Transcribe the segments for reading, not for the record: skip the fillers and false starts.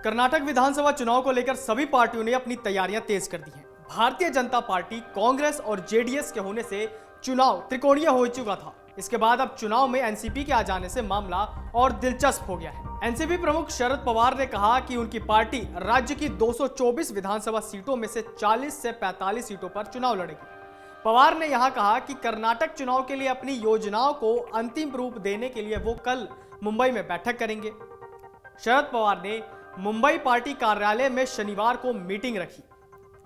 कर्नाटक विधानसभा चुनाव को लेकर सभी पार्टियों ने अपनी तैयारियां तेज कर दी हैं। भारतीय जनता पार्टी, कांग्रेस और जेडीएस के होने से चुनाव त्रिकोणीय हो चुका था। इसके बाद अब चुनाव में एनसीपी के आ जाने से मामला और दिलचस्प हो गया है। एनसीपी प्रमुख शरद पवार ने कहा कि उनकी पार्टी राज्य की 224 विधानसभा सीटों में से 40 से 45 सीटों पर चुनाव लड़ेगी। पवार ने यहां कहा कि कर्नाटक चुनाव के लिए अपनी योजनाओं को अंतिम रूप देने के लिए वो कल मुंबई में बैठक करेंगे। शरद पवार ने मुंबई पार्टी कार्यालय में शनिवार को मीटिंग रखी।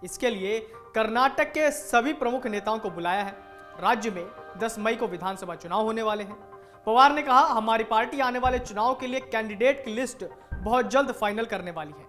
इसके लिए कर्नाटक के सभी प्रमुख नेताओं को बुलाया है। राज्य में 10 मई को विधानसभा चुनाव होने वाले हैं। पवार ने कहा, हमारी पार्टी आने वाले चुनाव के लिए कैंडिडेट की लिस्ट बहुत जल्द फाइनल करने वाली है।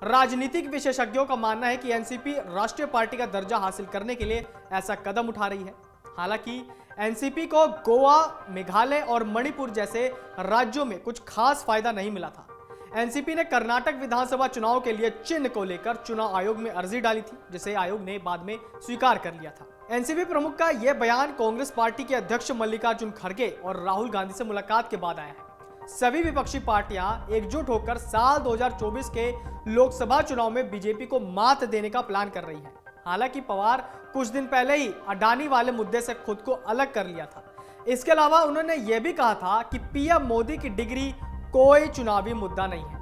राजनीतिक विशेषज्ञों का मानना है कि एनसीपी राष्ट्रीय पार्टी का दर्जा हासिल करने के लिए ऐसा कदम उठा रही है। हालांकि एनसीपी को गोवा, मेघालय और मणिपुर जैसे राज्यों में कुछ खास फायदा नहीं मिला था। एनसीपी ने कर्नाटक विधानसभा चुनाव के लिए चिन्ह को लेकर चुनाव आयोग में अर्जी डाली थी, जिसे आयोग ने बाद में स्वीकार कर लिया था। एनसीपी प्रमुख का यह बयान कांग्रेस पार्टी के अध्यक्ष मल्लिकार्जुन खड़गे और राहुल गांधी से मुलाकात के बाद आया है। सभी विपक्षी पार्टियां एकजुट होकर साल 2024 के लोकसभा चुनाव में बीजेपी को मात देने का प्लान कर रही है। हालांकि पवार कुछ दिन पहले ही अडानी वाले मुद्दे से खुद को अलग कर लिया था। इसके अलावा उन्होंने यह भी कहा था कि पीएम मोदी की डिग्री कोई चुनावी मुद्दा नहीं है।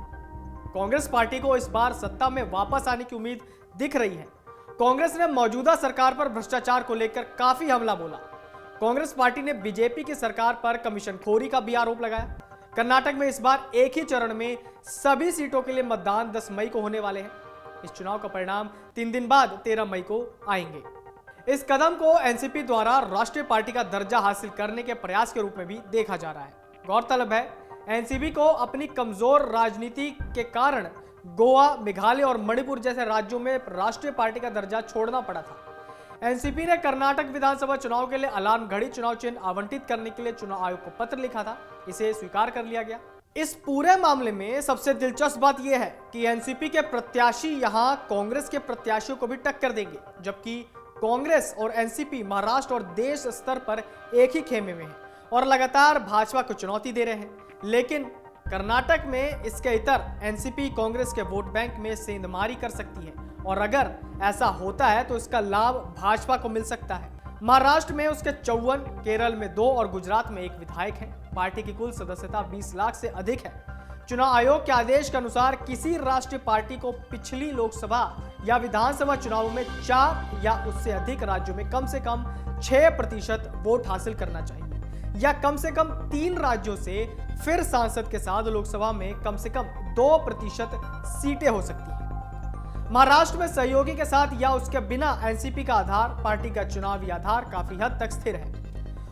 कांग्रेस पार्टी को इस बार सत्ता में वापस आने की उम्मीद दिख रही है। कांग्रेस ने मौजूदा सरकार पर भ्रष्टाचार को लेकर काफी हमला बोला। कांग्रेस पार्टी ने बीजेपी की सरकार पर कमीशनखोरी का भी आरोप लगाया। कर्नाटक में इस बार एक ही चरण में सभी सीटों के लिए मतदान 10 मई को होने वाले हैं। इस चुनाव का परिणाम 3 दिन बाद 13 मई को आएंगे। इस कदम को एनसीपी द्वारा राष्ट्रीय पार्टी का दर्जा हासिल करने के प्रयास के रूप में भी देखा जा रहा है। गौरतलब है, एनसीपी को अपनी कमजोर राजनीति के कारण गोवा, मेघालय और मणिपुर जैसे राज्यों में राष्ट्रीय पार्टी का दर्जा छोड़ना पड़ा था। एनसीपी ने कर्नाटक विधानसभा चुनाव के लिए अलार्म घड़ी चुनाव चिन्ह आवंटित करने के लिए चुनाव आयोग को पत्र लिखा था। इसे स्वीकार कर लिया गया। इस पूरे मामले में सबसे दिलचस्प बात यह है कि एनसीपी के प्रत्याशी यहां कांग्रेस के प्रत्याशियों को भी टक्कर देंगे, जबकि कांग्रेस और एनसीपी महाराष्ट्र और देश स्तर पर एक ही खेमे में है और लगातार भाजपा को चुनौती दे रहे हैं। लेकिन कर्नाटक में इसके इतर एनसीपी कांग्रेस के वोट बैंक में सेंधमारी कर सकती है और अगर ऐसा होता है तो इसका लाभ भाजपा को मिल सकता है। महाराष्ट्र में उसके 54, केरल में 2 और गुजरात में 1 विधायक है। पार्टी की कुल सदस्यता 20 लाख से अधिक है। चुनाव आयोग के आदेश के अनुसार किसी राष्ट्रीय पार्टी को पिछली लोकसभा या विधानसभा चुनाव में 4 या उससे अधिक राज्यों में कम से कम 6% वोट हासिल करना चाहिए या कम से कम 3 राज्यों से फिर सांसद के साथ लोकसभा में कम से कम 2% सीटें हो सकती हैं। महाराष्ट्र में सहयोगी के साथ या उसके बिना एनसीपी का आधार, पार्टी का चुनावी आधार काफी हद तक स्थिर है।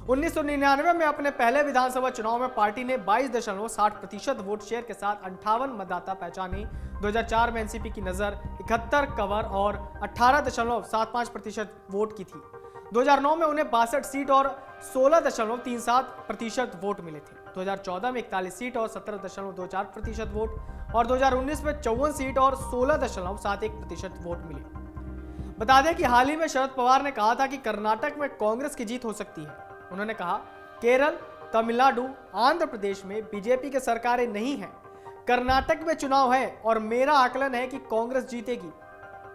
1999 में अपने पहले विधानसभा चुनाव में पार्टी ने 22.60% वोट शेयर के साथ 58 मतदाता पहचाने। 2004 में एनसीपी की नजर 71 कवर और 18.75% वोट की थी। 2009 में उन्हें 62 सीट और 16.37% वोट मिले थे। 2014 में 41 सीट और 17.24% वोट और 2019 में 54 सीट और 16.71% वोट मिले। बता दें कि हाल ही में शरद पवार ने कहा था कि कर्नाटक में कांग्रेस की जीत हो सकती है। उन्होंने कहा, केरल, तमिलनाडु, आंध्र प्रदेश में बीजेपी की सरकारें नहीं हैं। कर्नाटक में चुनाव है और मेरा आकलन है कि कांग्रेस जीतेगी।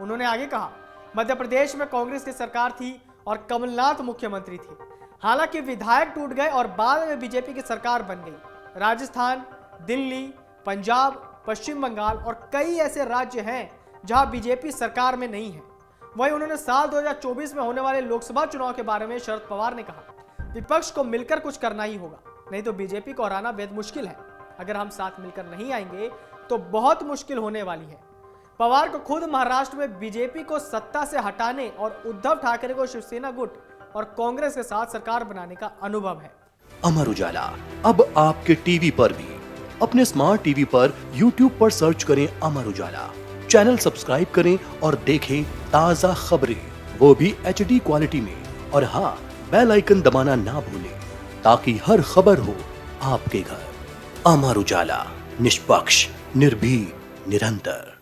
उन्होंने आगे कहा, मध्य प्रदेश में कांग्रेस की सरकार थी और कमलनाथ मुख्यमंत्री थे। हालांकि विधायक टूट गए और बाद में बीजेपी की सरकार बन गई। राजस्थान, दिल्ली, पंजाब, पश्चिम बंगाल और कई ऐसे राज्य हैं जहां बीजेपी सरकार में नहीं है। वहीं उन्होंने साल 2024 में होने वाले लोकसभा चुनाव के बारे में शरद पवार ने कहा, विपक्ष को मिलकर कुछ करना ही होगा, नहीं तो बीजेपी को हराना बेहद मुश्किल है। अगर हम साथ मिलकर नहीं आएंगे तो बहुत मुश्किल होने वाली है। पवार को खुद महाराष्ट्र में बीजेपी को सत्ता से हटाने और उद्धव ठाकरे को शिवसेना गुट और कांग्रेस के साथ सरकार बनाने का अनुभव है। अमर उजाला अब आपके टीवी पर भी। अपने स्मार्ट टीवी पर YouTube पर सर्च करें अमर उजाला, चैनल सब्सक्राइब करें और देखें ताज़ा खबरें, वो भी HD क्वालिटी में। और हाँ, बेल आइकन दबाना ना भूलें ताकि हर खबर हो आपके घर। अमर उजाला, निष्पक्ष, निर्भीक, निरंतर।